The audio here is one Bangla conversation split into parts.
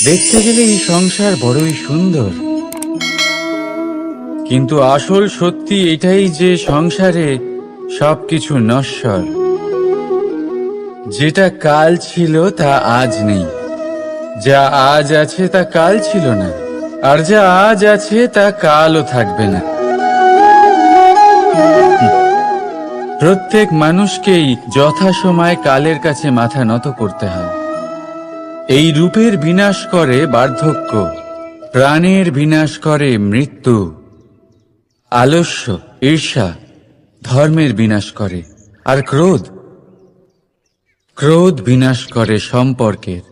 দেখতে গেলে এই সংসার বড়ই সুন্দর, কিন্তু আসল সত্যি এটাই যে সংসারে সবকিছু নশ্বর। যেটা কাল ছিল তা আজ নেই, যা আজ আছে তা কাল ছিল না, আর যা আজ আছে তা কালও থাকবে না। প্রত্যেক মানুষকেই যথাসময়ে কালের কাছে মাথা নত করতে হয়। এই রূপের বিনাশ করে বার্ধক্য, প্রাণের বিনাশ করে মৃত্যু, আলস্য, ঈর্ষা ধর্মের বিনাশ করে, আর ক্রোধ বিনাশ করে সম্পর্কের।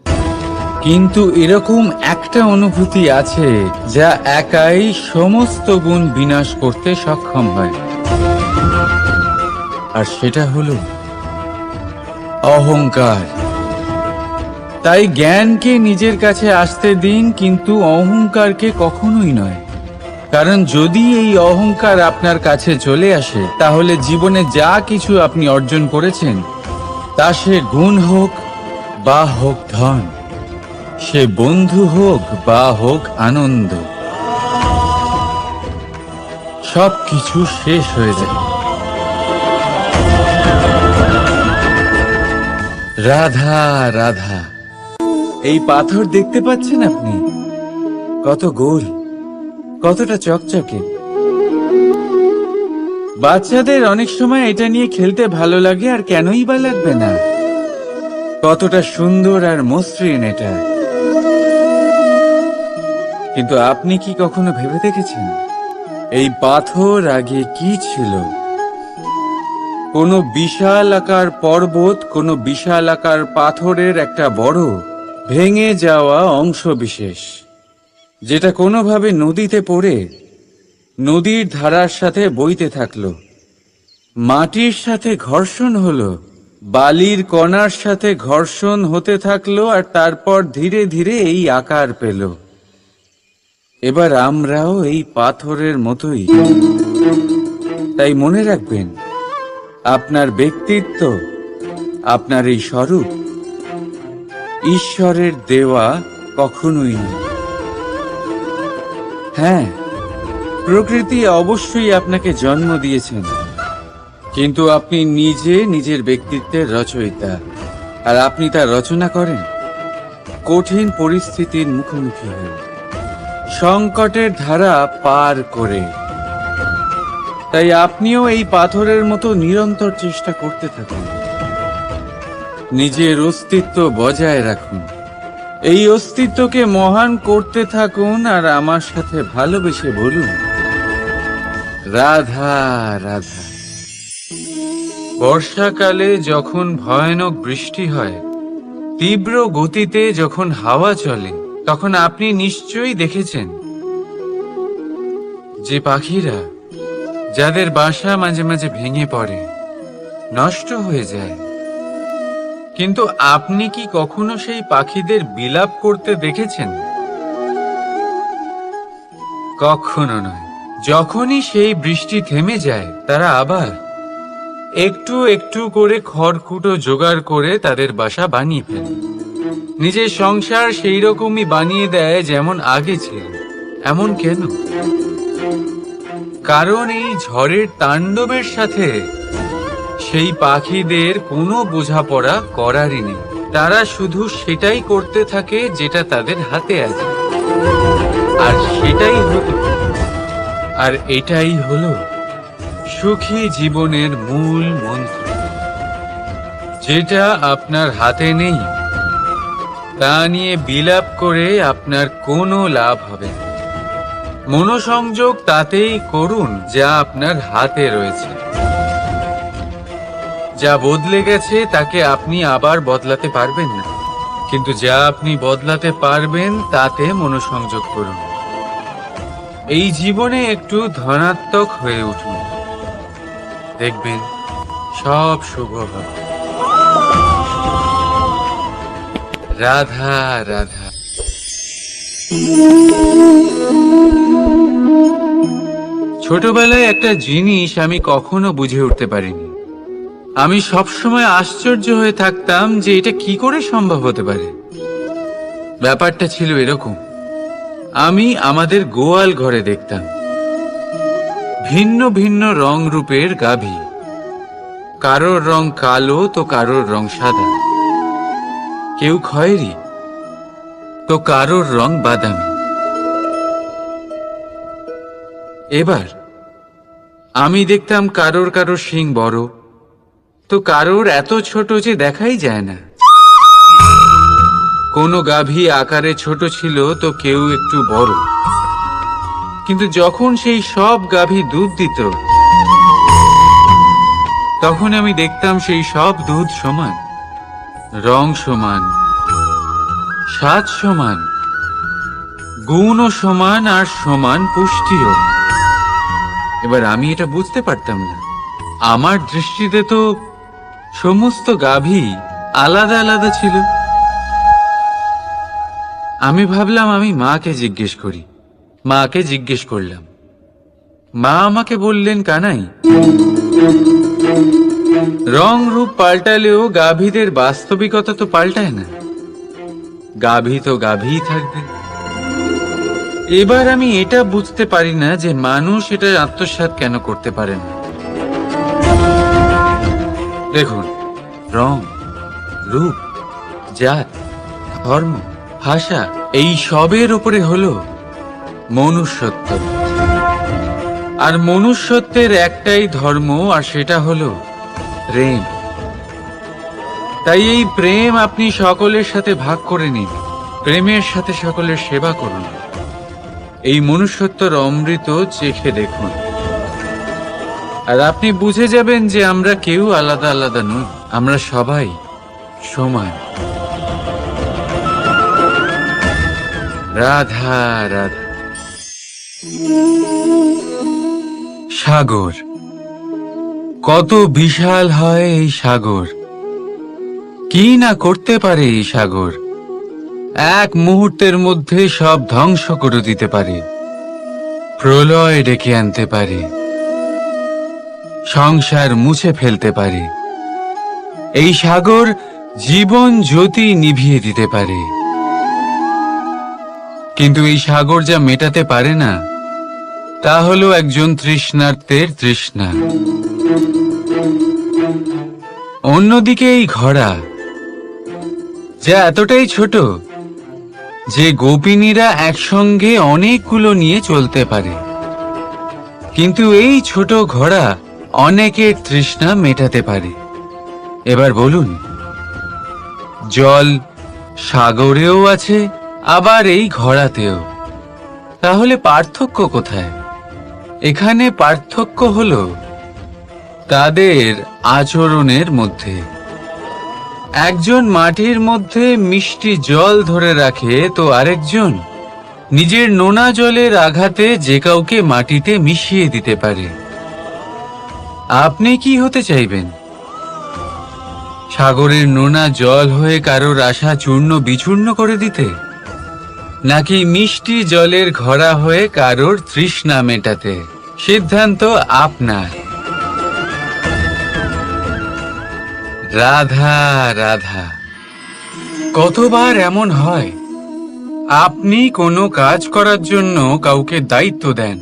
কিন্তু এরকম একটা অনুভূতি আছে যা একাই সমস্ত গুণ বিনাশ করতে সক্ষম হয়, আর সেটা হলো অহংকার। তাই জ্ঞানকে নিজের কাছে আসতে দিন, কিন্তু অহংকারকে কখনোই নয়। কারণ যদি এই অহংকার আপনার কাছে চলে আসে, তাহলে জীবনে যা কিছু আপনি অর্জন করেছেন, তা সে গুণ হোক বা হোক ধন, সে বন্ধু হোক বা হোক আনন্দ, সবকিছু শেষ হয়ে যায়। রাধা রাধা। এই পাথর দেখতে পাচ্ছেন আপনি? কত গোল, কতটা চকচকে। বাচ্চাদের অনেক সময় এটা নিয়ে খেলতে ভালো লাগে, আর কেনই বা লাগবে না। কতটা সুন্দর আর মসৃণ এটা। কিন্তু আপনি কি কখনো ভেবে দেখেছেন এই পাথর আগে কি ছিল? কোনো বিশাল আকার পর্বত, কোনো বিশাল আকার পাথরের একটা বড় ভেঙে যাওয়া অংশ বিশেষ, যেটা কোনোভাবে নদীতে পড়ে নদীর ধারার সাথে বইতে থাকলো, মাটির সাথে ঘর্ষণ হলো, বালির কণার সাথে ঘর্ষণ হতে থাকলো, আর তারপর ধীরে ধীরে এই আকার পেল। এবার আমরাও এই পাথরের মতোই। তাই মনে রাখবেন, আপনার ব্যক্তিত্ব, আপনার এই স্বরূপ ঈশ্বরের দেওয়া কখনোই নয়। হ্যাঁ, প্রকৃতি অবশ্যই আপনাকে জন্ম দিয়েছেন, কিন্তু আপনি নিজে নিজের ব্যক্তিত্বের রচয়িতা, আর আপনি তা রচনা করেন কঠিন পরিস্থিতির মুখোমুখি হয়ে, সংকটের ধারা পার করে। তাই আপনিও এই পাথরের মতো নিরন্তর চেষ্টা করতে থাকুন, নিজের অস্তিত্ব বজায় রাখুন, এই অস্তিত্বকে মহান করতে থাকুন, আর আমার সাথে ভালোবেসে বলুন, রাধা রাধা। বর্ষাকালে যখন ভয়ানক বৃষ্টি হয়, তীব্র গতিতে যখন হাওয়া চলে, তখন আপনি নিশ্চয়ই দেখেছেন যে পাখিরা, যাদের বাসা মাঝে মাঝে ভেঙে পড়ে, নষ্ট হয়ে যায়। কিন্তু আপনি কি কখনো সেই পাখিদের বিলাপ করতে দেখেছেন? কখনো নয়। যখনই সেই বৃষ্টি থেমে যায়, তারা আবার একটু একটু করে খড়কুটো জোগাড় করে তাদের বাসা বানিয়ে ফেলে, নিজের সংসার সেই রকমই বানিয়ে দেয় যেমন আগে ছিল। এমন কেন? কারণ এই ঝড়ের তাণ্ডবের সাথে সেই পাখিদের কোনো বোঝাপড়া করারই নেই। তারা শুধু সেটাই করতে থাকে যেটা তাদের হাতে আছে, আর এটাই হলো সুখী জীবনের মূল মন্ত্র। যেটা আপনার হাতে নেই, তা নিয়ে বিলাপ করে আপনার কোনো লাভ হবে না। মনোসংযোগ তাতেই করুন যা আপনার হাতে রয়েছে। যা বদলে গেছে তাকে আপনি আবার বদলাতে পারবেন না, কিন্তু যা আপনি বদলাতে পারবেন তাতে মনোসংযোগ করুন। এই জীবনে একটু ধনাত্মক হয়ে উঠুন, দেখবেন সব শুভ হবে। রাধা রাধা। ছোটবেলায় একটা জিনিস আমি কখনো বুঝে উঠতে পারিনি। আমি সবসময় আশ্চর্য হয়ে থাকতাম যে এটা কি করে সম্ভব হতে পারে। ব্যাপারটা ছিল এরকম, আমি আমাদের গোয়াল ঘরে দেখতাম ভিন্ন ভিন্ন রং রূপের গাভী, কারোর রং কালো তো কারোর রং সাদা, কেউ খয়েরি তো কারোর রং বাদামি। এবার আমি দেখতাম কারোর কারোর শিং বড় তো কারোর এত ছোট যে দেখাই যায় না। কোনো গাভী আকারে ছোট ছিল তো কেউ একটু বড়, কিন্তু যখন সেই সব গাভী দুধ দিত তখন আমি দেখতাম সেই সব দুধ সমান, রং সমান, স্বাদ সমান, গুণও সমান, আর সমান পুষ্টিও। এবার আমি এটা বুঝতে পারতাম না। আমার দৃষ্টিতে তো সমস্ত গাভী আলাদা আলাদা ছিল। আমি ভাবলাম আমি মাকে জিজ্ঞেস করি। মাকে জিজ্ঞেস করলাম। মা আমাকে বললেন, কানাই, রং রূপ পাল্টালেও গাভীদের বাস্তবিকতা তো পাল্টায় না, গাভী তো গাভীই থাকবে। এবার আমি এটা বুঝতে পারি না যে মানুষ এটা আত্মসাৎ কেন করতে পারে না। দেখুন, রং, রূপ, জাত, ধর্ম, ভাষা, এই সবের উপরে হলো মনুষ্যত্ব। আর মনুষ্যত্বের একটাই ধর্ম, আর সেটা হলো প্রেম। তাই এই প্রেম আপনি সকলের সাথে ভাগ করে নিন, প্রেমের সাথে সকলের সেবা করুন। এই মনুষ্যত্বর অমৃত চেখে দেখুন, আর আপনি বুঝে যাবেন যে আমরা কেউ আলাদা আলাদা নই, আমরা সবাই সমান। রাধা রাধা। সাগর, কত বিশাল হয় এই সাগর! কি না করতে পারে এই সাগর! এক মুহূর্তের মধ্যে সব ধ্বংস করে দিতে পারে, প্রলয় ডেকে আনতে পারে, সংসার মুছে ফেলতে পারে। এই সাগর জীবন জ্যোতি নিভিয়ে দিতে পারে। কিন্তু এই সাগর যা মেটাতে পারে না তা হলো একজন তৃষ্ণার্তের তৃষ্ণা। অন্যদিকে এই ঘোড়া, যা এতটাই ছোট যে গোপিনীরা একসঙ্গে অনেকগুলো নিয়ে চলতে পারে, কিন্তু এই ছোট ঘোড়া অনেকের তৃষ্ণা মেটাতে পারে। এবার বলুন, জল সাগরেও আছে, আবার এই ঘোড়াতেও। তাহলে পার্থক্য কোথায়? এখানে পার্থক্য হলো তাদের আচরণের মধ্যে। একজন মাটির মধ্যে মিষ্টি জল ধরে রাখে, তো আরেকজন নিজের নোনা জলের আঘাতে যে কাউকে মাটিতে মিশিয়ে দিতে পারে। আপনি কি হতে চাইবেন? সাগরের নোনা জল হয়ে কারোর আশা চূর্ণ বিচূর্ণ করে দিতে, নাকি মিষ্টি জলের ঘোড়া হয়ে কারোর তৃষ্ণা মেটাতে? সিদ্ধান্ত আপনার। রাধা রাধা। কতবার এমন হয়, আপনি কোনো কাজ করার জন্য কাউকে দায়িত্ব দেন,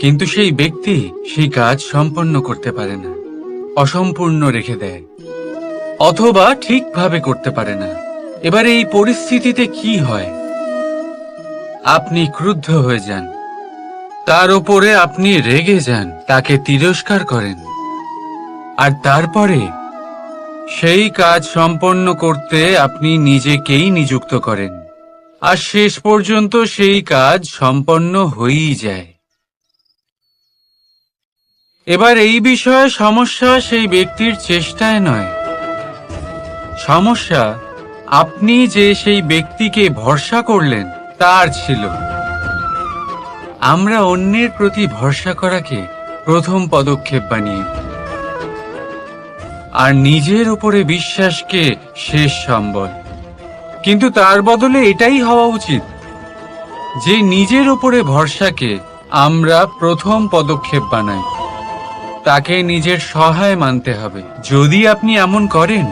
কিন্তু সেই ব্যক্তি সেই কাজ সম্পন্ন করতে পারে না, অসম্পূর্ণ রেখে দেয়, অথবা ঠিকভাবে করতে পারে না। এবার এই পরিস্থিতিতে কি হয়? আপনি ক্রুদ্ধ হয়ে যান, তার উপরে আপনি রেগে যান, তাকে তিরস্কার করেন, আর তারপরে সেই কাজ সম্পন্ন করতে আপনি নিজেকেই নিযুক্ত করেন, আর শেষ পর্যন্ত সেই কাজ সম্পন্ন হয়েই যায়। এবার এই বিষয়ে সমস্যা সেই ব্যক্তির চেষ্টায় নয়, সমস্যা আপনি যে সেই ব্যক্তিকে ভরসা করলেন তার ছিল। আমরা অন্যের প্রতি ভরসা করাকে প্রথম পদক্ষেপ বানিয়ে, আর নিজের উপরে বিশ্বাসকে শেষ সম্বল। কিন্তু তার বদলে এটাই হওয়া উচিত যে নিজের উপরে ভরসাকে আমরা প্রথম পদক্ষেপ বানাই, তাকে নিজের সহায় মানতে হবে। যদি আপনি এমন করেন,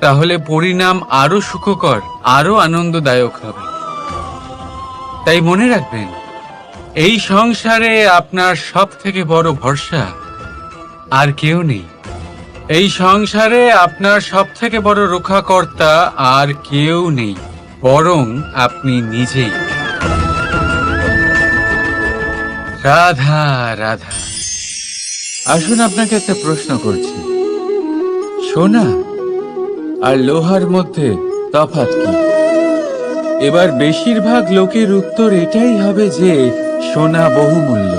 তাহলে পরিণাম আরো সুখকর, আরো আনন্দদায়ক হবে। তাই মনে রাখবেন, এই সংসারে আপনার সব থেকে বড় ভরসা আর কেউ নেই। এই সংসারে আপনার সব থেকে বড় রক্ষাকর্তা আর কেউ নেই, বরং আপনি নিজেই। রাধা রাধা। আসুন আপনাকে একটা প্রশ্ন করছি, সোনা আর লোহার মধ্যে তফাৎ কি? এবার বেশিরভাগ লোকের উত্তর এটাই হবে যে সোনা বহুমূল্য।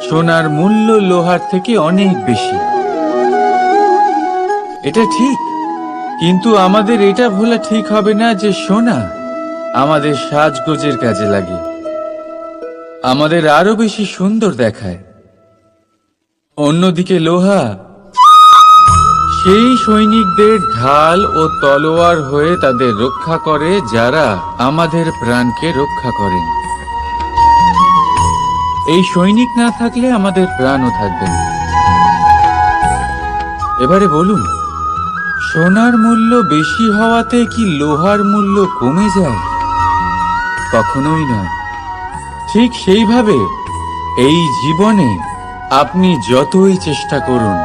সোনার মূল্য লোহার থেকে অনেক বেশি। এটা ঠিক, কিন্তু আমাদের এটা ভোলা ঠিক হবে না যে সোনা আমাদের সাজগোজের কাজে লাগে, আমাদের আরো বেশি সুন্দর দেখায়। অন্যদিকে লোহা সেই সৈনিকদের ঢাল ও তলোয়ার হয়ে তাদের রক্ষা করে, যারা আমাদের প্রাণকে রক্ষা করেন। এই সৈনিক না থাকলে আমাদের প্রাণও থাকবে না। এবারে বলুন, সোনার মূল্য বেশি হওয়াতে কি লোহার মূল্য কমে যায়? কখনোই নয়। ঠিক সেইভাবে এই জীবনে আপনি যতই চেষ্টা করুন,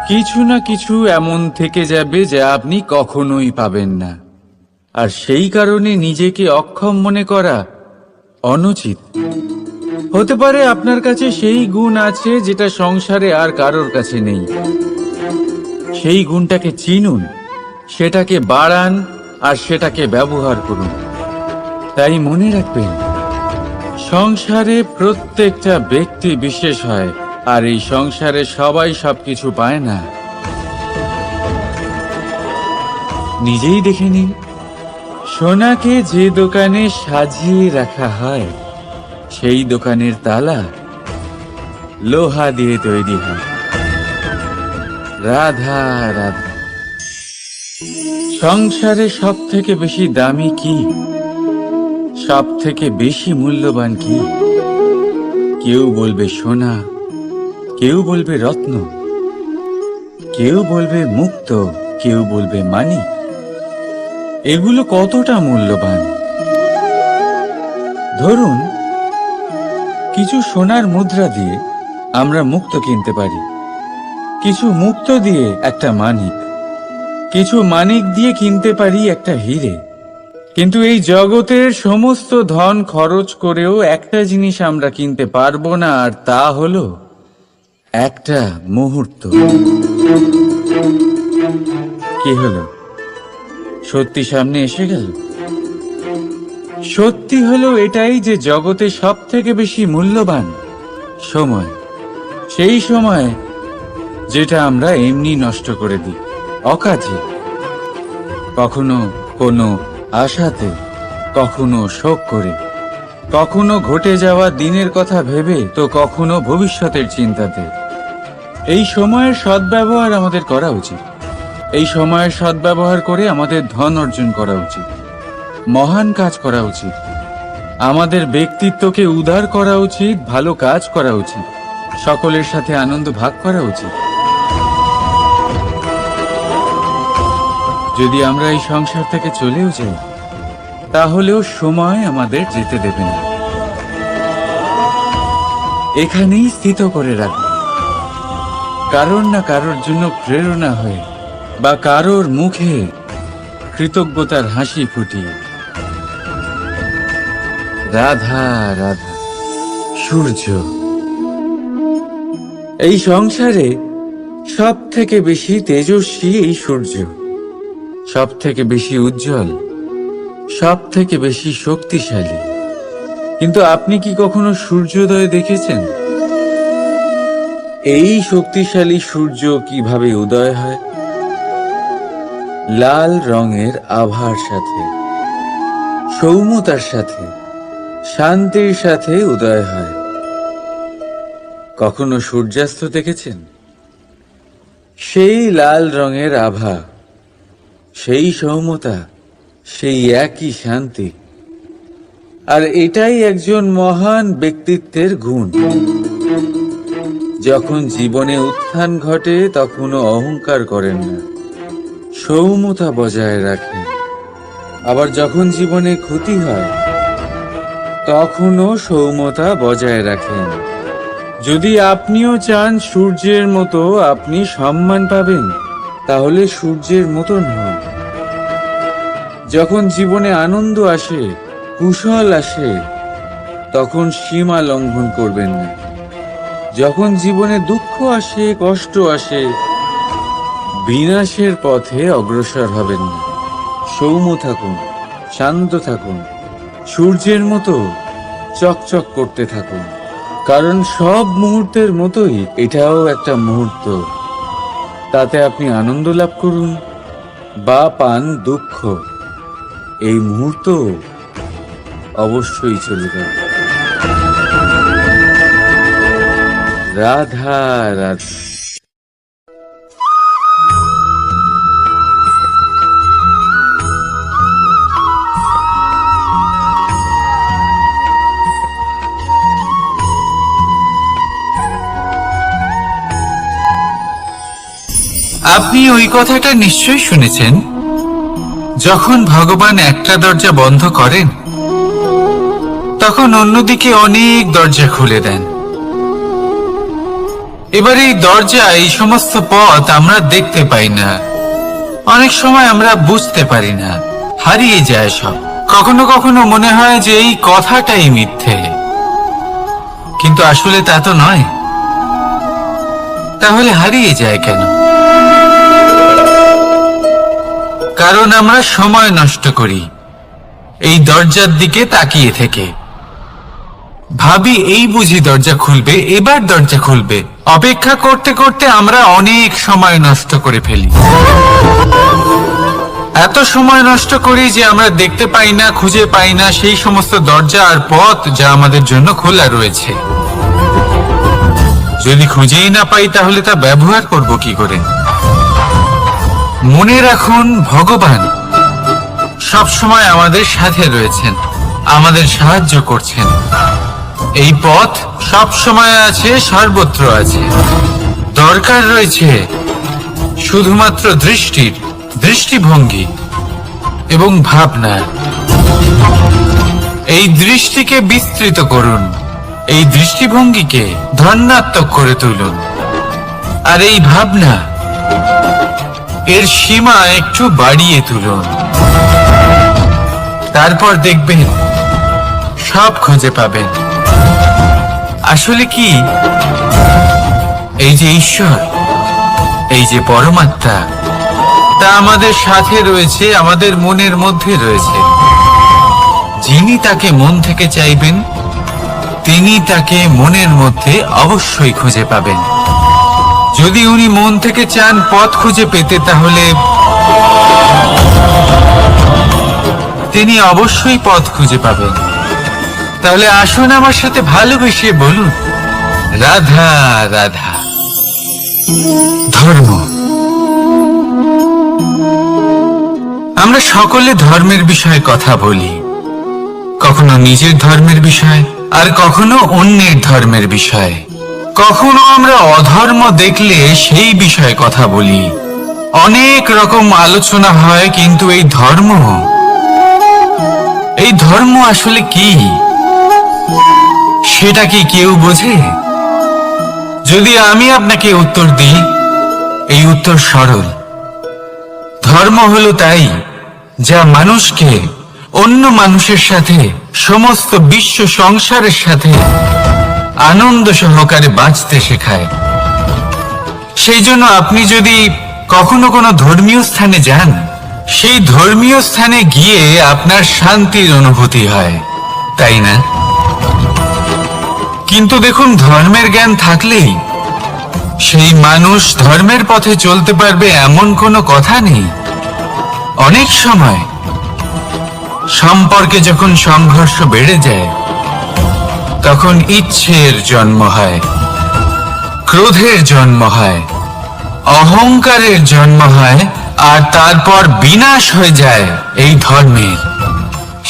কিছু না কিছু এমন থেকে যাবে যা আপনি কখনোই পাবেন না। আর সেই কারণে নিজেকে অক্ষম মনে করা অনুচিত। হতে পারে আপনার কাছে সেই গুণ আছে যেটা সংসারে আর কারোর কাছে নেই। সেই গুণটাকে চিনুন, সেটাকে বাড়ান আর সেটাকে ব্যবহার করুন। তাই মনে রাখবেন, সংসারে প্রত্যেকটা ব্যক্তি বিশেষ হয়, আর এই সংসারে সবাই সবকিছু পায় না। নিজেই দেখে নিন, সোনাকে যে দোকানে সাজিয়ে রাখা হয়, সেই দোকানের তালা লোহা দিয়ে তৈরি হয়। রাধা রাধা। সংসারে সব থেকে বেশি দামি কি, সব থেকে বেশি মূল্যবান কি? কেউ বলবে সোনা, কেউ বলবে রত্ন, কেউ বলবে মুক্ত, কেউ বলবে মানিক। এগুলো কতটা মূল্যবান? ধরুন, কিছু সোনার মুদ্রা দিয়ে আমরা মুক্ত কিনতে পারি, কিছু মুক্ত দিয়ে একটা মানিক, কিছু মানিক দিয়ে কিনতে পারি একটা হীরে। কিন্তু এই জগতের সমস্ত ধন খরচ করেও একটা জিনিস আমরা কিনতে পারবো না, আর তা হলো একটা মুহূর্ত। কি হলো? সত্যি সামনে এসে গেল। সত্যি হলো এটাই যে জগতে সব থেকে বেশি মূল্যবান সময়। সেই সময় যেটা আমরা এমনি নষ্ট করে দিই, অকাজে, কখনো কোনো আশাতে, কখনো শোক করে, কখনো ঘটে যাওয়া দিনের কথা ভেবে, তো কখনো ভবিষ্যতের চিন্তাতে। এই সময়ের সদ্ব্যবহার আমাদের করা উচিত। এই সময়ের সদ্ব্যবহার করে আমাদের ধন অর্জন করা উচিত, মহান কাজ করা উচিত, আমাদের ব্যক্তিত্বকে উদার করা উচিত, ভালো কাজ করা উচিত, সকলের সাথে আনন্দ ভাগ করা উচিত। যদি আমরা এই সংসার থেকে চলেও যাই, তাহলেও সময় আমাদের যেতে দেবে না। এখানেই স্থিত করে রাখবে, কারোর না কারোর জন্য প্রেরণা হয়ে, বা কারোর মুখে কৃতজ্ঞতার হাসি ফুটিয়ে। রাধা রাধা। সূর্য। এই সংসারে সব থেকে বেশি তেজস্বী এই সূর্য, সব থেকে বেশি উজ্জ্বল, সব থেকে বেশি শক্তিশালী। কিন্তু আপনি কি কখনো সূর্যোদয় দেখেছেন? এই শক্তিশালী সূর্য কিভাবে উদয় হয়? লাল রঙের আভার সাথে, সৌম্যতার সাথে, শান্তির সাথে উদয় হয়। কখনো সূর্যাস্ত দেখেছেন? সেই লাল রঙের আভা, সেই সৌম্যতা, সেই একই শান্তি। আর এটাই একজন মহান ব্যক্তিত্বের গুণ। যখন জীবনে উত্থান ঘটে, তখনও অহংকার করেন না, সৌম্যতা বজায় রাখেন। আবার যখন জীবনে ক্ষতি হয় তখনও সৌম্যতা বজায় রাখেন। যদি আপনিও চান সূর্যের মতো আপনি সম্মান পাবেন, তাহলে সূর্যের মতন হন। যখন জীবনে আনন্দ আসে, কুশল আসে, তখন সীমা লঙ্ঘন করবেন না। যখন জীবনে দুঃখ আসে, কষ্ট আসে, বিনাশের পথে অগ্রসর হবেন না। সৌম্য থাকুন, শান্ত থাকুন, সূর্যের মতো চকচক করতে থাকুন। কারণ সব মুহূর্তের মতোই এটাও একটা মুহূর্ত। তাতে আপনি আনন্দ লাভ করুন বা পান দুঃখ, এই মুহূর্ত অবশ্যই চলে যাবে। রাধা রাধা। আপনি ওই কথাটা নিশ্চয়ই শুনেছেন, যখন ভগবান একটা দরজা বন্ধ করেন তখন অন্যদিকে অনেক দরজা খুলে দেন। এবার এই দরজা, এই সমস্ত পথ আমরা দেখতে পাই না, অনেক সময় আমরা বুঝতে পারি না, হারিয়ে যায় সব। কখনো কখনো মনে হয় যে এই কথাটাই মিথ্যে, কিন্তু আসলে তা তো নয়। তাহলে হারিয়ে যায় কেন? কারণ আমরা সময় নষ্ট করি এই দরজার দিকে তাকিয়ে থেকে। ভাবি এই বুঝি দরজা খুলবে, এবার দরজা খুলবে। অপেক্ষা করতে করতে আমরা অনেক সময় নষ্ট করে ফেলি। এত সময় নষ্ট করি যে আমরা দেখতে পাই না, খুঁজে পাই না সেই সমস্ত দরজা আর পথ যা আমাদের জন্য খোলা রয়েছে। যদি খুঁজেই না পাই তাহলে তা ব্যবহার করব কি করে? মনে রাখুন, ভগবান সব সময় আমাদের সাথে রয়েছেন, আমাদের সাহায্য করছেন। এই পথ সব সময় আছে, সর্বত্র আছে। দরকার রয়েছে শুধুমাত্র দৃষ্টির, দৃষ্টিভঙ্গি এবং ভাবনার। এই দৃষ্টিকে বিস্তৃত করুন, এই দৃষ্টিভঙ্গিকে ধনাত্মক করে তুলুন, আর এই ভাবনা, এর সীমা একটু বাড়িয়ে তুলুন। তারপর দেখবেন সব খুঁজে পাবেন। আসলে কি, এই যে ঈশ্বর, এই যে পরমাত্মা, তা আমাদের সাথে রয়েছে, আমাদের মনের মধ্যে রয়েছে। যিনি তাকে মন থেকে চাইবেন তিনি তাকে মনের মধ্যে অবশ্যই খুঁজে পাবেন। যদি উনি মন থেকে চান পথ খুঁজে পেতে, তাহলে তিনি অবশ্যই পথ খুঁজে পাবেন। তাহলে আসুন আমার সাথে ভালোবেসে বলুন, রাধা রাধা। ধর্ম। আমরা সকলে ধর্মের বিষয়ে কথা বলি, কখনো নিজের ধর্মের বিষয়, আর কখনো অন্যের ধর্মের বিষয়। কখনো আমরা অধর্ম দেখলে সেই বিষয়ে কথা বলি। অনেক রকম আলোচনা হয়, কিন্তু এই ধর্ম আসলে কি, সেটা কি কেউ বোঝে? যদি আমি আপনাকে উত্তর দিই, এই উত্তর সরল। ধর্ম হলো তাই যা মানুষকে অন্য মানুষের সাথে, সমস্ত বিশ্ব সংসারের সাথে আনন্দ সহকারে বাঁচতে শেখায়। সেই জন্য আপনি যদি কখনো কোনো ধর্মীয় স্থানে যান, সেই ধর্মীয় স্থানে গিয়ে আপনার শান্তির অনুভূতি হয়, তাই না? কিন্তু দেখুন, ধর্মের জ্ঞান থাকলেই সেই মানুষ ধর্মের পথে চলতে পারবে এমন কোনো কথা নেই। অনেক সময় সম্পর্কে যখন সংঘর্ষ বেড়ে যায়, তখন ইচ্ছের জন্ম হয়, ক্রোধের জন্ম হয়, অহংকারের জন্ম হয়, আর তারপর বিনাশ হয়ে যায় এই ধর্মের।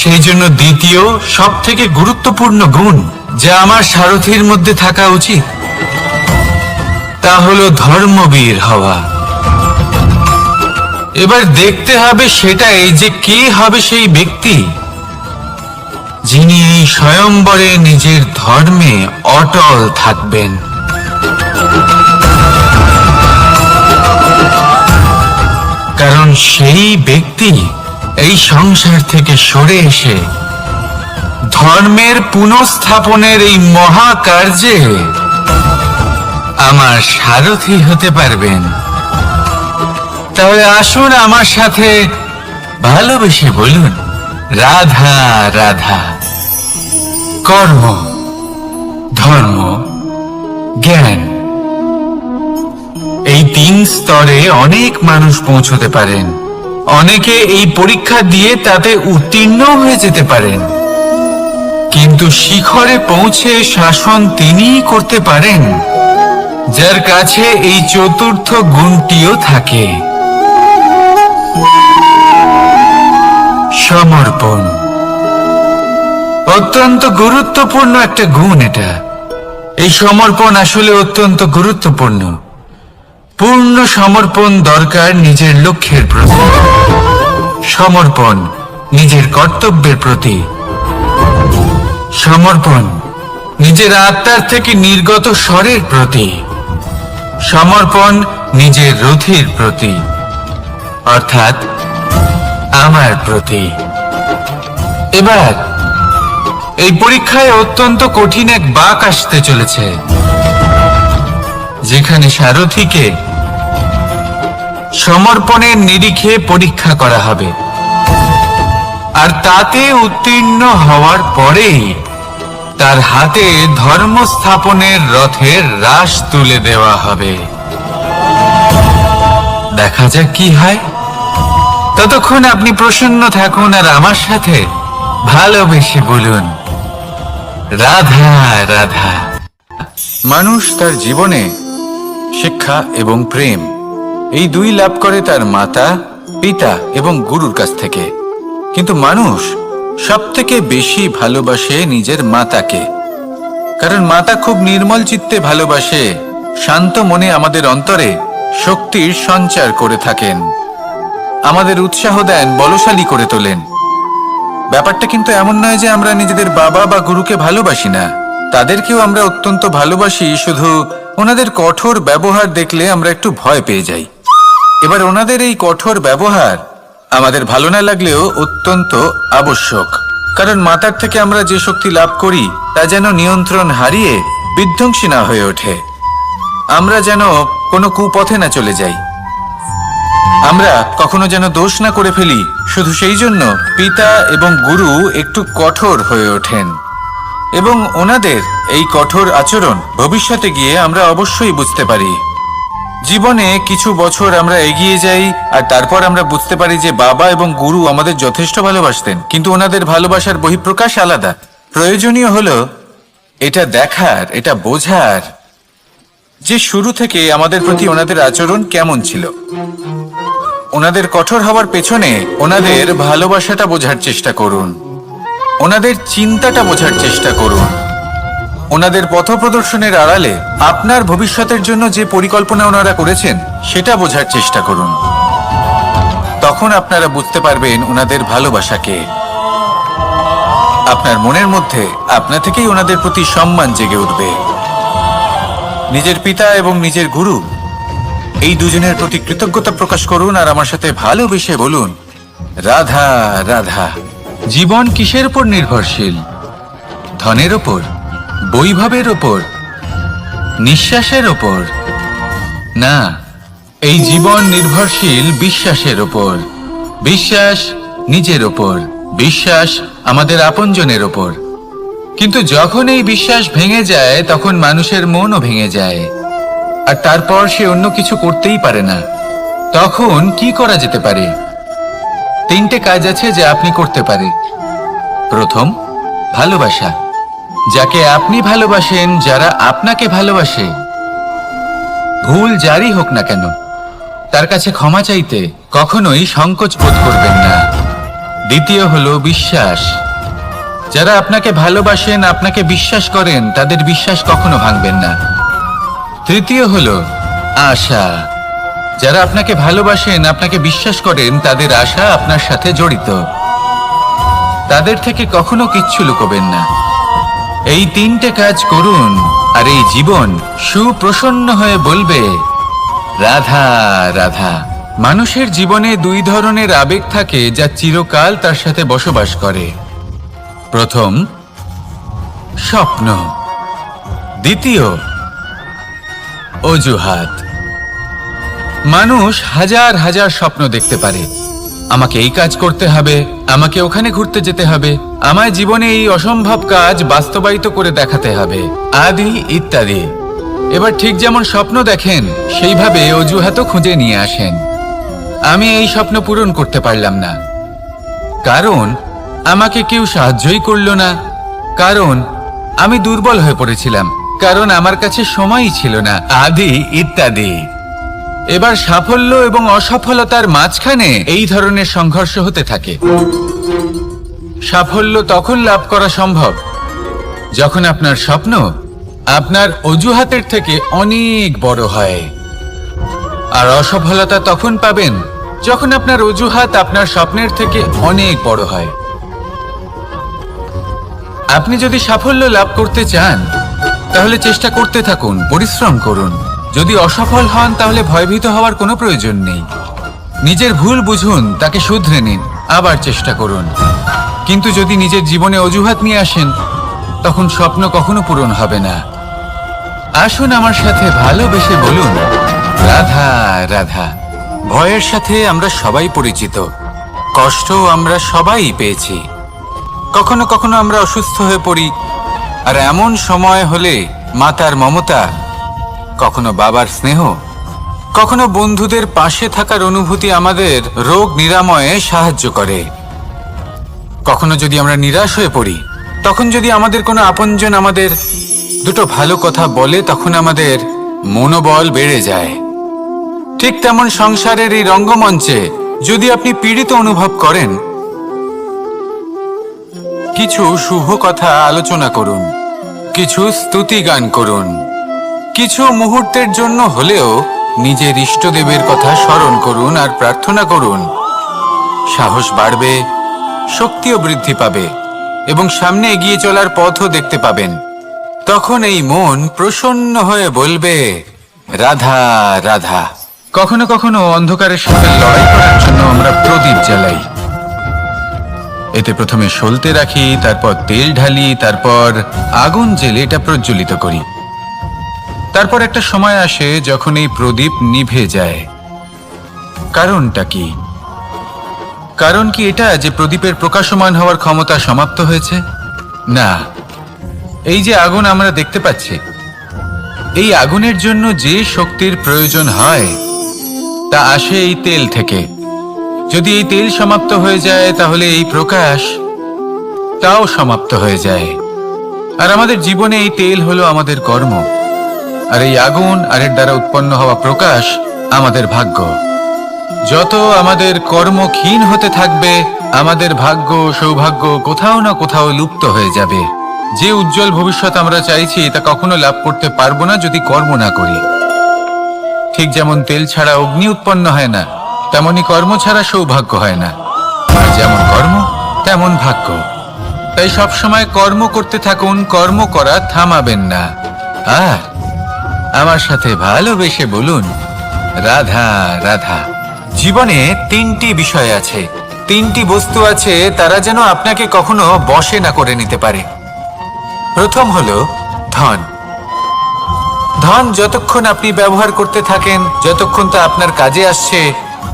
সেই জন্য দ্বিতীয় সব থেকে গুরুত্বপূর্ণ গুণ যা আমার সারথীর মধ্যে থাকা উচিত, তা হলো ধর্মবীর হওয়া। এবার দেখতে হবে সেটাই যে কে হবে সেই ব্যক্তি যিনি এই স্বয়ম্বরে নিজের ধর্মে অটল থাকবেন। কারণ সেই ব্যক্তি এই সংসার থেকে সরে এসে ধর্মের পুনঃস্থাপনের এই মহাকার্যে আমার সারথি হতে পারবেন। তাহলে আসুন আমার সাথে ভালোবেসে বলুন, রাধা রাধা। কর্ম, ধর্ম, জ্ঞান, এই 3 স্তরে অনেক মানুষ পৌঁছতে পারেন। অনেকে এই পরীক্ষা দিয়ে তাতে উত্তীর্ণ হয়ে যেতে পারেন, কিন্তু শিখরে পৌঁছে শাসন তিনিই করতে পারেন যার কাছে এই চতুর্থ গুণটিও থাকে, সমর্পণ। অত্যন্ত গুরুত্বপূর্ণ একটা গুণ এটা। এই সমর্পণ আসলে অত্যন্ত গুরুত্বপূর্ণ। পূর্ণ সমর্পণ দরকার নিজের লক্ষ্যের প্রতি, সমর্পণ নিজের কর্তব্যের প্রতি, সমর্পণ নিজের আত্মার থেকে নির্গত স্বরের প্রতি, সমর্পণ নিজের রথির প্রতি, অর্থাৎ আমার প্রতি। এবার এই পরীক্ষায় অত্যন্ত কঠিন এক বাঁক আসতে চলেছে, যেখানে সারথীকে সমর্পণের নিরিখে পরীক্ষা করা হবে, আর তাতে উত্তীর্ণ হওয়ার পরেই তার হাতে ধর্ম স্থাপনের রথের রাশ তুলে দেওয়া হবে। দেখা যাক কি হয়। ততক্ষণ আপনি প্রসন্ন থাকুন আর আমার সাথে ভালোবেসে বলুন, রাধা রাধা। মানুষ তার জীবনে শিক্ষা এবং প্রেম এই 2 লাভ করে তার মাতা, পিতা এবং গুরুর কাছ থেকে। কিন্তু মানুষ সবথেকে বেশি ভালোবাসে নিজের মাতাকে, কারণ মাতা খুব নির্মল চিত্তে ভালোবাসে, শান্ত মনে আমাদের অন্তরে শক্তির সঞ্চার করে থাকেন, আমাদের উৎসাহ দেন, বলশালী করে তোলেন। ব্যাপারটা কিন্তু এমন নয় যে আমরা নিজেদের বাবা বা গুরুকে ভালোবাসি না, তাদেরকেও আমরা অত্যন্ত ভালোবাসি, শুধু ওনাদের কঠোর ব্যবহার দেখলে আমরা একটু ভয় পেয়ে যাই। এবার ওনাদের এই কঠোর ব্যবহার আমাদের ভালো না লাগলেও অত্যন্ত আবশ্যক, কারণ মাতার থেকে আমরা যে শক্তি লাভ করি তা যেন নিয়ন্ত্রণ হারিয়ে বিধ্বংসী না হয়ে ওঠে, আমরা যেন কোনো কুপথে না চলে যাই, আমরা কখনো যেন দোষ না করে ফেলি। শুধু সেই জন্য পিতা এবং গুরু একটু কঠোর হয়ে ওঠেন, এবং ওনাদের এই কঠোর আচরণ ভবিষ্যতে গিয়ে আমরা অবশ্যই বুঝতে পারি। জীবনে কিছু বছর আমরা এগিয়ে যাই আর তারপর আমরা বুঝতে পারি যে বাবা এবং গুরু আমাদের যথেষ্ট ভালোবাসতেন, কিন্তু ওনাদের ভালোবাসার বহিঃপ্রকাশ আলাদা। প্রয়োজনীয় হলো এটা দেখার, এটা বোঝার যে শুরু থেকে আমাদের প্রতি ওনাদের আচরণ কেমন ছিল। ওনাদের কঠোর হওয়ার পেছনে ওনাদের ভালোবাসাটা বোঝার চেষ্টা করুন, ওনাদের চিন্তাটা বোঝার চেষ্টা করুন, ওনাদের পথপ্রদর্শনের আড়ালে আপনার ভবিষ্যতের জন্য যে পরিকল্পনা ওনারা করেছেন সেটা বোঝার চেষ্টা করুন। তখন আপনারা বুঝতে পারবেন ওনাদের ভালোবাসাকে। আপনার মনের মধ্যে আপনা থেকেই ওনাদের প্রতি সম্মান জেগে উঠবে। নিজের পিতা এবং নিজের গুরু এই দুজনের প্রতি কৃতজ্ঞতা প্রকাশ করুন আর আমার সাথে ভালোবেসে বলুন, রাধা রাধা। জীবন কিসের উপর নির্ভরশীল? ধনের ওপর, বৈভবের ওপর, নিঃশ্বাসের ওপর? না, এই জীবন নির্ভরশীল বিশ্বাসের ওপর। বিশ্বাস নিজের ওপর, বিশ্বাস আমাদের আপনজনের ওপর। কিন্তু যখন এই বিশ্বাস ভেঙে যায় তখন মানুষের মনও ভেঙে যায়, আর তারপর সে অন্য কিছু করতেই পারে না। তখন কি করা যেতে পারে? 3টে কাজ আছে যা আপনি করতে পারে। প্রথম, ভালোবাসা। যাকে আপনি ভালোবাসেন, যারা আপনাকে ভালোবাসে, ভুল যারই হোক না কেন, তার কাছে ক্ষমা চাইতে কখনোই সংকোচ বোধ করবেন না। দ্বিতীয় হলো বিশ্বাস। যারা আপনাকে ভালোবাসেন, আপনাকে বিশ্বাস করেন, তাদের বিশ্বাস কখনো ভাঙবেন না। তৃতীয় হলো আশা। যারা আপনাকে ভালোবাসেন, আপনাকে বিশ্বাস করেন, তাদের আশা আপনার সাথে জড়িত। তাদের থেকে কখনো কিচ্ছু লুকোবেন না। এই তিনটে কাজ করুন আর এই জীবন সুপ্রসন্ন হয়ে বলবে, রাধা রাধা। মানুষের জীবনে দুই ধরনের আবেগ থাকে যা চিরকাল তার সাথে বসবাস করে। প্রথম, স্বপ্ন। দ্বিতীয়, অজুহাত। মানুষ হাজার হাজার স্বপ্ন দেখতে পারে। আমাকে এই কাজ করতে হবে, আমাকে ওখানে ঘুরতে যেতে হবে, আমায় জীবনে এই অসম্ভব কাজ বাস্তবায়িত করে দেখাতে হবে, আদি ইত্যাদি। এবার ঠিক যেমন স্বপ্ন দেখেন, সেইভাবে অজুহাতও খুঁজে নিয়ে আসেন। আমি এই স্বপ্ন পূরণ করতে পারলাম না, কারণ আমাকে কেউ সাহায্যই করলো না, কারণ আমি দুর্বল হয়ে পড়েছিলাম, কারণ আমার কাছে সময়ই ছিল না, আদি ইত্যাদি। এবার সাফল্য এবং অসফলতার মাঝখানে এই ধরনের সংঘর্ষ হতে থাকে। সাফল্য তখন লাভ করা সম্ভব যখন আপনার স্বপ্ন আপনার অজুহাতের থেকে অনেক বড় হয়, আর অসফলতা তখন পাবেন যখন আপনার অজুহাত আপনার স্বপ্নের থেকে অনেক বড় হয়। আপনি যদি সাফল্য লাভ করতে চান, তাহলে চেষ্টা করতে থাকুন, পরিশ্রম করুন। যদি অসফল হন, তাহলে ভয়ভীত হওয়ার কোনো প্রয়োজন নেই। নিজের ভুল বুঝুন, তাকে শুধরে নিন, আবার চেষ্টা করুন। কিন্তু যদি নিজের জীবনে অজুহাত নিয়ে আসেন, তখন স্বপ্ন কখনো পূরণ হবে না। আসুন আমার সাথে ভালোবেসে বলুন, রাধা রাধা। ভয়ের সাথে আমরা সবাই পরিচিত, কষ্ট আমরা সবাই পেয়েছি। কখনো কখনো আমরা অসুস্থ হয়ে পড়ি, আর এমন সময় হলে মাতার মমতা, কখনো বাবার স্নেহ, কখনো বন্ধুদের পাশে থাকার অনুভূতি আমাদের রোগ নিরাময়ে সাহায্য করে। কখনো যদি আমরা নিরাশ হয়ে পড়ি, তখন যদি আমাদের কোনো আপনজন আমাদের দুটো ভালো কথা বলে, তখন আমাদের মনোবল বেড়ে যায়। ঠিক তেমন সংসারের এই রঙ্গমঞ্চে যদি আপনি পীড়িত অনুভব করেন, কিছু শুভ কথা আলোচনা করুন, কিছু স্তুতি গান করুন, কিছু মুহূর্তের জন্য হলেও নিজের ইষ্টদেবের কথা স্মরণ করুন আর প্রার্থনা করুন। সাহস বাড়বে, শক্তিও বৃদ্ধি পাবে এবং সামনে এগিয়ে চলার পথও দেখতে পাবেন। তখন এই মন প্রসন্ন হয়ে বলবে, রাধা রাধা। কখনো কখনো অন্ধকারের সাথে লড়াই করার জন্য আমরা প্রদীপ জ্বালাই। এতে প্রথমে সলতে রাখি, তারপর তেল ঢালি, তারপর আগুন জেলে এটা প্রজ্বলিত করি। তারপর একটা সময় আসে যখন এই প্রদীপ নিভে যায়। কারণটা কি? কারণ কি এটা যে প্রদীপের প্রকাশমান হওয়ার ক্ষমতা সমাপ্ত হয়েছে? না, এই যে আগুন আমরা দেখতে পাচ্ছি, এই আগুনের জন্য যে শক্তির প্রয়োজন হয় তা আসে এই তেল থেকে। যদি এই তেল সমাপ্ত হয়ে যায়, তাহলে এই প্রকাশ তাও সমাপ্ত হয়ে যায়। আর আমাদের জীবনে এই তেল হলো আমাদের কর্ম, আর এই আগুন আর এর দ্বারা উৎপন্ন হওয়া প্রকাশ আমাদের ভাগ্য। যত আমাদের কর্ম ক্ষীণ হতে থাকবে, আমাদের ভাগ্য সৌভাগ্য কোথাও না কোথাও লুপ্ত হয়ে যাবে। যে উজ্জ্বল ভবিষ্যৎ আমরা চাইছি তা কখনো লাভ করতে পারবো না যদি কর্ম না করি। ঠিক যেমন তেল ছাড়া অগ্নি উৎপন্ন হয় না, তেমনি কর্ম ছাড়া সৌভাগ্য হয় না। আর যেমন কর্ম তেমন ভাগ্য। তাই সবসময় কর্ম করতে থাকুন, কর্ম করা থামাবেন না। আর আমার সাথে ভালোবেসে বলুন, রাধা রাধা। জীবনে তিনটি বিষয় আছে, তিনটি বস্তু আছে, তারা যেন আপনাকে কখনো বশে না করে নিতে পারে। প্রথম হলো ধন। ধন যতক্ষণ আপনি ব্যবহার করতে থাকেন, যতক্ষণ তা আপনার কাজে আসছে,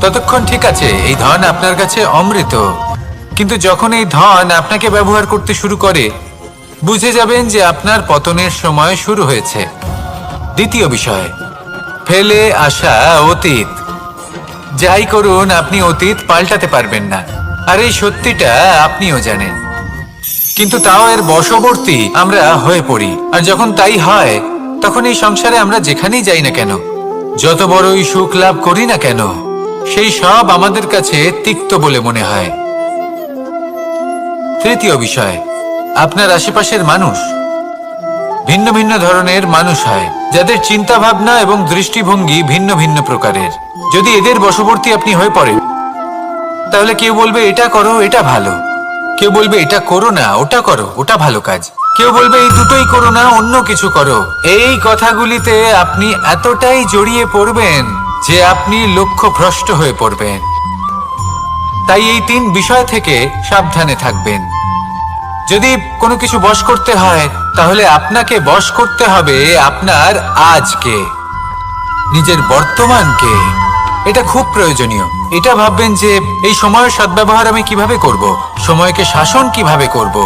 ততক্ষণ ঠিক আছে, এই ধন আপনার কাছে অমৃত। কিন্তু যখন এই ধন আপনাকে ব্যবহার করতে শুরু করে, বুঝে যাবেন যে আপনার পতনের সময় শুরু হয়েছে। দ্বিতীয় বিষয়, ফেলে আসা অতীত। যাই করুন, আপনি অতীত পাল্টাতে পারবেন না, আর এই সত্যিটা আপনিও জানেন। কিন্তু তাও এর বশবর্তী আমরা হয়ে পড়ি। আর যখন তাই হয়, তখন এই সংসারে আমরা যেখানেই যাই না কেন, যত বড়ই সুখ লাভ করি না কেন, সেই সব আমাদের কাছে তিক্ত বলে মনে হয়। তৃতীয় বিষয়, আপনার আশেপাশের মানুষ ভিন্ন ভিন্ন ধরনের মানুষ হয়। যাদের চিন্তা ভাবনা এবং দৃষ্টিভঙ্গি ভিন্ন ভিন্ন প্রকারের। যদি এদের বশবর্তী আপনি হয়ে পড়েন, তাহলে কেউ বলবে এটা করো, এটা ভালো। কেউ বলবে এটা করো না, ওটা করো, ওটা ভালো কাজ। কেউ বলবে এই দুটোই করো না, অন্য কিছু করো। এই কথাগুলিতে আপনি এতটাই জড়িয়ে পড়বেন যে আপনি লক্ষ্যভ্রষ্ট হয়ে পড়বেন। তাই এই 3 বিষয় থেকে সাবধানে থাকবেন। যদি কোনো কিছু বশ করতে হয়, তাহলে আপনাকে বশ করতে হবে আপনার আজকে, নিজের বর্তমানকে। এটা খুব প্রয়োজনীয়। এটা ভাববেন যে এই সময়ের সদ্ব্যবহার আমি কিভাবে করব, সময়কে শাসন কিভাবে করব,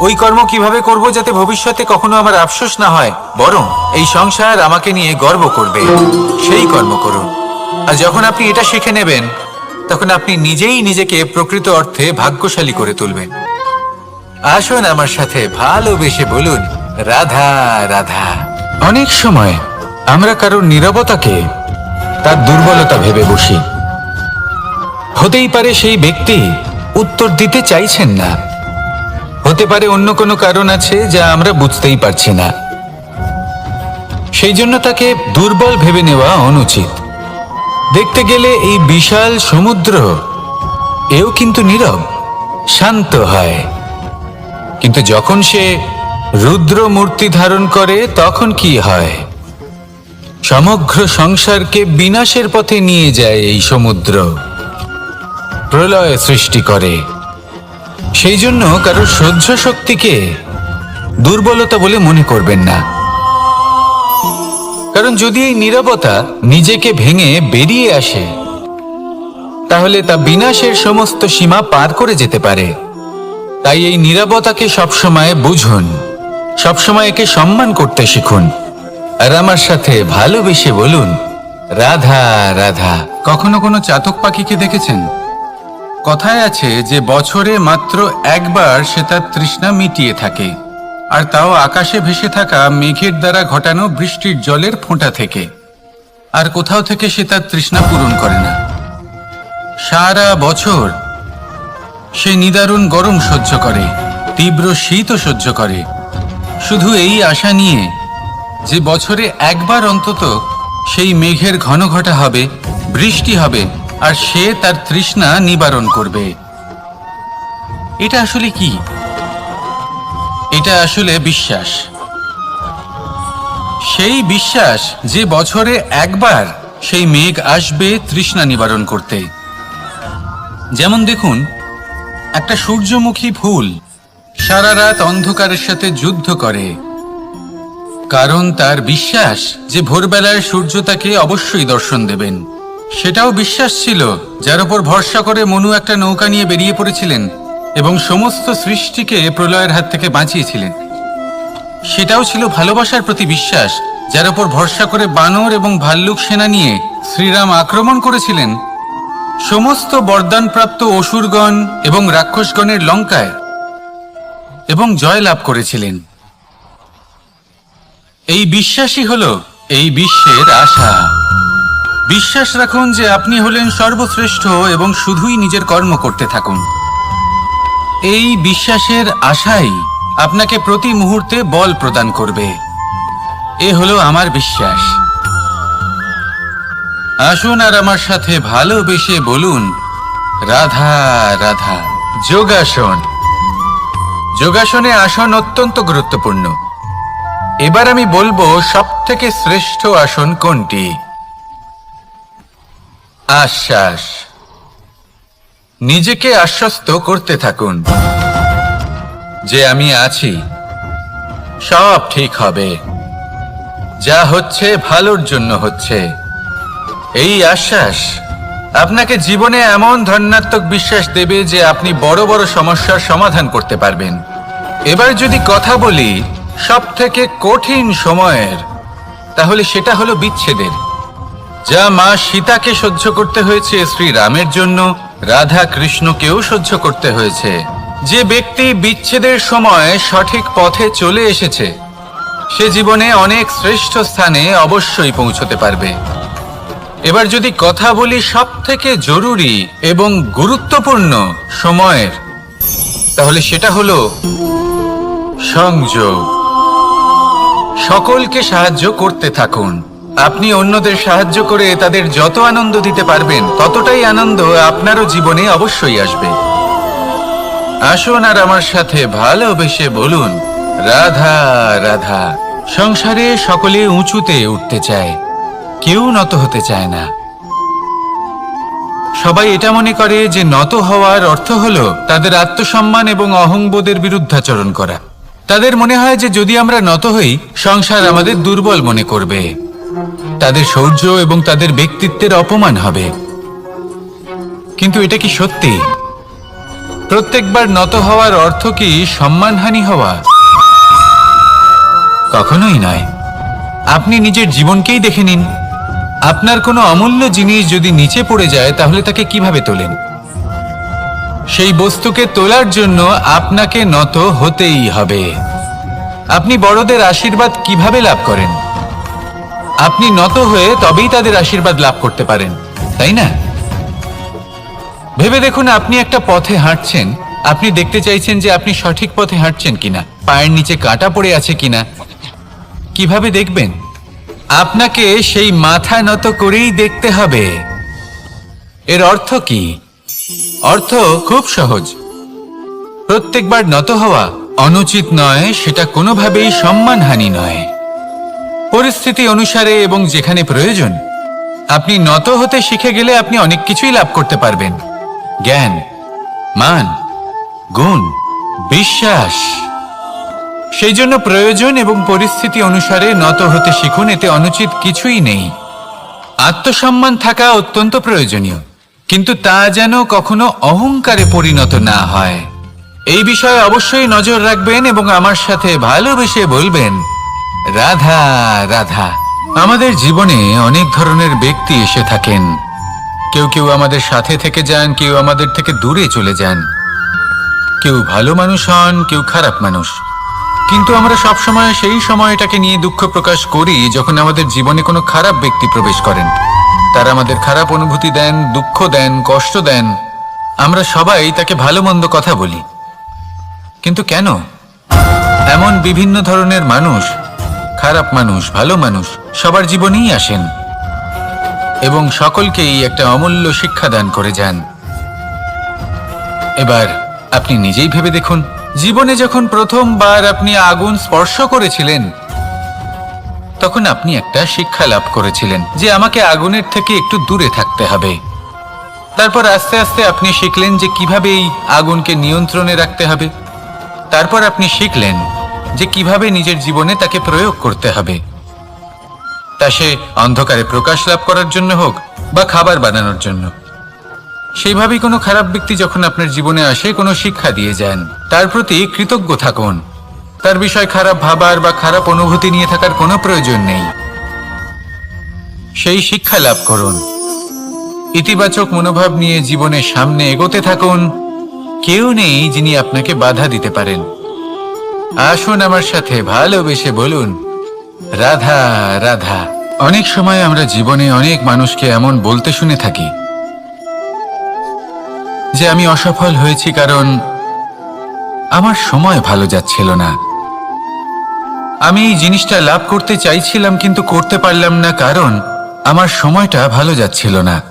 ওই কর্ম কিভাবে করব যাতে ভবিষ্যতে কখনো আমার আফসোস না হয়, বরং এই সংসার আমাকে নিয়ে গর্ব করবে, সেই কর্ম করুন। আর যখন আপনি এটা শিখে নেবেন, তখন আপনি নিজেই নিজেকে প্রকৃত অর্থে ভাগ্যশালী করে তুলবেন। আসুন আমার সাথে ভালোবেসে বলুন, রাধা রাধা। অনেক সময় আমরা কারোর নীরবতাকে তার দুর্বলতা ভেবে বসি। হতেই পারে সেই ব্যক্তি উত্তর দিতে চাইছেন না, হতে পারে অন্য কোনো কারণ আছে যা আমরা বুঝতেই পারছি না। সেই জন্য তাকে দুর্বল ভেবে নেওয়া অনুচিত। দেখতে গেলে এই বিশাল সমুদ্র এও কিন্তু নীরব, শান্ত হয়। কিন্তু যখন সে রুদ্র মূর্তি ধারণ করে, তখন কি হয়? সমগ্র সংসারকে বিনাশের পথে নিয়ে যায় এই সমুদ্র, প্রলয় সৃষ্টি করে। সেই জন্য কারোর সহ্য শক্তিকে দুর্বলতা বলে মনে করবেন না। কারণ যদি এই নীরবতা নিজেকে ভেঙে বেরিয়ে আসে, তাহলে তা বিনাশের সমস্ত সীমা পার করে যেতে পারে। তাই এই নীরবতাকে সবসময় বুঝুন, সবসময় একে সম্মান করতে শিখুন। আর আমার সাথে ভালোবেসে বলুন, রাধা রাধা। কখনো কোনো চাতক পাখিকে দেখেছেন? কথায় আছে যে বছরে মাত্র একবার সে তার তৃষ্ণা মিটিয়ে থাকে, আর তাও আকাশে ভেসে থাকা মেঘের দ্বারা ঘটানো বৃষ্টির জলের ফোঁটা থেকে। আর কোথাও থেকে সে তার তৃষ্ণা পূরণ করে না। সারা বছর সে নিদারুণ গরম সহ্য করে, তীব্র শীতও সহ্য করে, শুধু এই আশা নিয়ে যে বছরে একবার অন্তত সেই মেঘের ঘন ঘটা হবে, বৃষ্টি হবে, আর সে তার তৃষ্ণা নিবারণ করবে। এটা আসলে কি? এটা আসলে বিশ্বাস। সেই বিশ্বাস যে বছরে একবার সেই মেঘ আসবে তৃষ্ণা নিবারণ করতে। যেমন দেখুন, একটা সূর্যমুখী ফুল সারা রাত অন্ধকারের সাথে যুদ্ধ করে, কারণ তার বিশ্বাস যে ভোরবেলায় সূর্য তাকে অবশ্যই দর্শন দেবেন। সেটাও বিশ্বাস ছিল যার উপর ভরসা করে মনু একটা নৌকা নিয়ে বেরিয়ে পড়েছিলেন এবং সমস্ত সৃষ্টিকে প্রলয়ের হাত থেকে বাঁচিয়েছিলেন। সেটাও ছিল ভালোবাসার প্রতি বিশ্বাস, যার উপর ভরসা করে বানর এবং ভাল্লুক সেনা নিয়ে শ্রীরাম আক্রমণ করেছিলেন সমস্ত বরদানপ্রাপ্ত অসুরগণ এবং রাক্ষসগণের লঙ্কায়, এবং জয় লাভ করেছিলেন। এই বিশ্বাসই হলো এই বিশ্বের আশা। বিশ্বাস রাখুন যে আপনি হলেন সর্বশ্রেষ্ঠ এবং শুধুই নিজের কর্ম করতে থাকুন। এই বিশ্বাসের আশাই আপনাকে প্রতি মুহূর্তে বল প্রদান করবে। এ হলো আমার বিশ্বাস। আসুন আর আমার সাথে ভালোবেসে বলুন, রাধা রাধা। যোগাসন। যোগাসনে আসন অত্যন্ত গুরুত্বপূর্ণ। এবার আমি বলবো সবথেকে শ্রেষ্ঠ আসন কোনটি। আশ্বাস। নিজেকে আশ্বস্ত করতে থাকুন যে আমি আছি, সব ঠিক হবে, যা হচ্ছে ভালোর জন্য হচ্ছে। এই আশ্বাস আপনাকে জীবনে এমন ধনাত্মক বিশ্বাস দেবে যে আপনি বড় বড় সমস্যার সমাধান করতে পারবেন। এবার যদি কথা বলি সবথেকে কঠিন সময়ের, তাহলে সেটা হলো বিচ্ছেদের। যা মা সীতাকে সহ্য করতে হয়েছে শ্রীরামের জন্য, রাধা কৃষ্ণকেও সহ্য করতে হয়েছে। যে ব্যক্তি বিচ্ছেদের সময় সঠিক পথে চলে এসেছে, সে জীবনে অনেক শ্রেষ্ঠ স্থানে অবশ্যই পৌঁছতে পারবে। এবার যদি কথা বলি সবথেকে জরুরি এবং গুরুত্বপূর্ণ সময়ের, তাহলে সেটা হলো সংযোগ। সকলকে সাহায্য করতে থাকুন। আপনি অন্যদের সাহায্য করে তাদের যত আনন্দ দিতে পারবেন, ততটাই আনন্দ আপনারও জীবনে অবশ্যই আসবে। আসুন আর আমার সাথে ভালোবেসে বলুন, রাধা রাধা। সংসারে সকলে উঁচুতে উঠতে চায়, কেউ নত হতে চায় না। সবাই এটা মনে করে যে নত হওয়ার অর্থ হলো তাদের আত্মসম্মান এবং অহংবোধের বিরুদ্ধাচরণ করা। তাদের মনে হয় যে যদি আমরা নত হই, সংসার আমাদের দুর্বল মনে করবে, তাদের শৌর্য এবং তাদের ব্যক্তিত্বের অপমান হবে। কিন্তু এটা কি সত্যি? প্রত্যেকবার নত হওয়ার অর্থ কি সম্মানহানি হওয়া? কখনোই নয়। আপনি নিজের জীবনকেই দেখে নিন। আপনার কোনো অমূল্য জিনিস যদি নিচে পড়ে যায়, তাহলে তাকে কিভাবে তোলেন? সেই বস্তুকে তোলার জন্য আপনাকে নত হতেই হবে। আপনি বড়দের আশীর্বাদ কিভাবে লাভ করেন? আপনি নত হয়ে তবেই তাদের আশীর্বাদ লাভ করতে পারেন, তাই না? ভেবে দেখুন, আপনি একটা পথে হাঁটছেন, আপনি দেখতে চাইছেন যে আপনি সঠিক পথে হাঁটছেন কিনা, পায়ের নিচে কাঁটা পড়ে আছে কিনা। কিভাবে দেখবেন? আপনাকে সেই মাথা নত করেই দেখতে হবে। এর অর্থ কি? অর্থ খুব সহজ। প্রত্যেকবার নত হওয়া অনুচিত নয়, সেটা কোনোভাবেই সম্মানহানি নয়। পরিস্থিতি অনুসারে এবং যেখানে প্রয়োজন আপনি নত হতে শিখে গেলে আপনি অনেক কিছুই লাভ করতে পারবেন। জ্ঞান, মান, গুণ, বিশ্বাস। সেই জন্য প্রয়োজন এবং পরিস্থিতি অনুসারে নত হতে শিখুন, এতে অনুচিত কিছুই নেই। আত্মসম্মান থাকা অত্যন্ত প্রয়োজনীয়, কিন্তু তা যেন কখনো অহংকারে পরিণত না হয়। এই বিষয়ে অবশ্যই নজর রাখবেন এবং আমার সাথে ভালোবেসে বলবেন, রাধা রাধা। আমাদের জীবনে অনেক ধরনের ব্যক্তি এসে থাকেন। কেউ কেউ আমাদের সাথে থেকে যান, কেউ আমাদের থেকে দূরে চলে যান। কেউ ভালো মানুষ হন, কেউ খারাপ মানুষ। কিন্তু আমরা সবসময় সেই সময়টাকে নিয়ে দুঃখ প্রকাশ করি যখন আমাদের জীবনে কোনো খারাপ ব্যক্তি প্রবেশ করেন। তারা আমাদের খারাপ অনুভূতি দেন, দুঃখ দেন, কষ্ট দেন। আমরা সবাই তাকে ভালো মন্দ কথা বলি। কিন্তু কেন? এমন বিভিন্ন ধরনের মানুষ, খারাপ মানুষ, ভালো মানুষ, সবার জীবনেই আসেন এবং সকলকেই একটা অমূল্য শিক্ষা দান করে যান। এবার আপনি নিজেই ভেবে দেখুন, জীবনে যখন প্রথমবার আপনি আগুন স্পর্শ করেছিলেন, তখন আপনি একটা শিক্ষা লাভ করেছিলেন যে আমাকে আগুনের থেকে একটু দূরে থাকতে হবে। তারপর আস্তে আস্তে আপনি শিখলেন যে কিভাবে এই আগুনকে নিয়ন্ত্রণে রাখতে হবে। তারপর আপনি শিখলেন যে কিভাবে নিজের জীবনে তাকে প্রয়োগ করতে হবে, তা সে অন্ধকারে প্রকাশ লাভ করার জন্য হোক বা খাবার বানানোর জন্য। সেইভাবেই কোনো খারাপ ব্যক্তি যখন আপনার জীবনে আসে, কোনো শিক্ষা দিয়ে যান, তার প্রতি কৃতজ্ঞ থাকুন। তার বিষয় খারাপ ভাবার বা খারাপ অনুভূতি নিয়ে থাকার কোনো প্রয়োজন নেই। সেই শিক্ষা লাভ করুন, ইতিবাচক মনোভাব নিয়ে জীবনের সামনে এগোতে থাকুন। কেউ নেই যিনি আপনাকে বাধা দিতে পারেন। আসুন আমার সাথে ভালোবেসে বলুন, রাধা রাধা। অনেক সময় আমরা জীবনে অনেক মানুষকে এমন বলতে শুনে থাকি যে আমি অসফল হয়েছি কারণ আমার সময় ভালো যাচ্ছিল না। আমি এই জিনিসটা লাভ করতে চাইছিলাম কিন্তু করতে পারলাম না কারণ আমার সময়টা ভালো যাচ্ছিল না।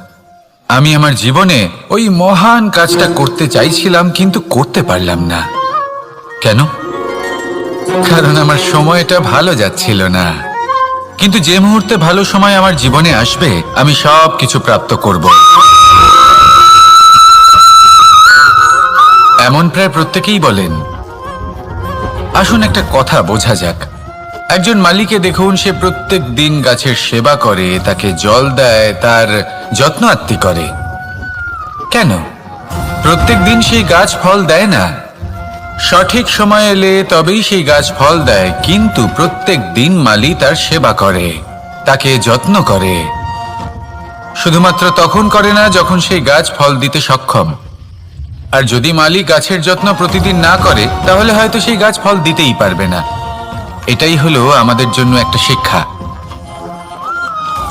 আমি আমার জীবনে ওই মহান কাজটা করতে চাইছিলাম কিন্তু করতে পারলাম না। কেন? কারণ আমার সময়টা ভালো যাচ্ছিল না। কিন্তু যে মুহূর্তে ভালো সময় আমার জীবনে আসবে, আমি সব কিছু প্রাপ্ত করব। এমন প্রায় প্রত্যেকেই বলেন। আসুন একটা কথা বোঝা যাক। একজন মালিকে দেখুন, সে প্রত্যেক দিন গাছের সেবা করে, তাকে জল দেয়, তার যত্ন আত্তি করে। কেন? প্রত্যেক দিন সেই গাছ ফল দেয় না। সঠিক সময় এলে তবেই সেই গাছ ফল দেয়, কিন্তু প্রত্যেক দিন মালি তার সেবা করে, তাকে যত্ন করে। শুধুমাত্র তখন করে না যখন সেই গাছ ফল দিতে সক্ষম। আর যদি মালি গাছের যত্ন প্রতিদিন না করে, তাহলে হয়তো সেই গাছ ফল দিতেই পারবে না। এটাই হলো আমাদের জন্য একটা শিক্ষা।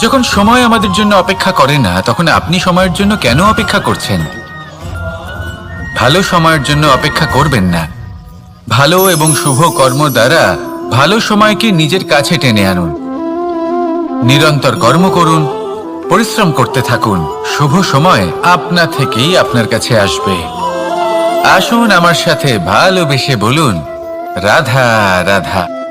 যখন সময় আমাদের জন্য অপেক্ষা করে না, তখন আপনি সময়ের জন্য কেন অপেক্ষা করছেন? ভালো সময়ের জন্য অপেক্ষা করবেন না। ভালো এবং শুভ কর্ম দ্বারা ভালো সময়কে নিজের কাছে টেনে আনুন। নিরন্তর কর্ম করুন, পরিশ্রম করতে থাকুন। শুভ সময় আপনা থেকেই আপনার কাছে আসবে। আসুন আমার সাথে ভালোবেসে বলুন, রাধা রাধা।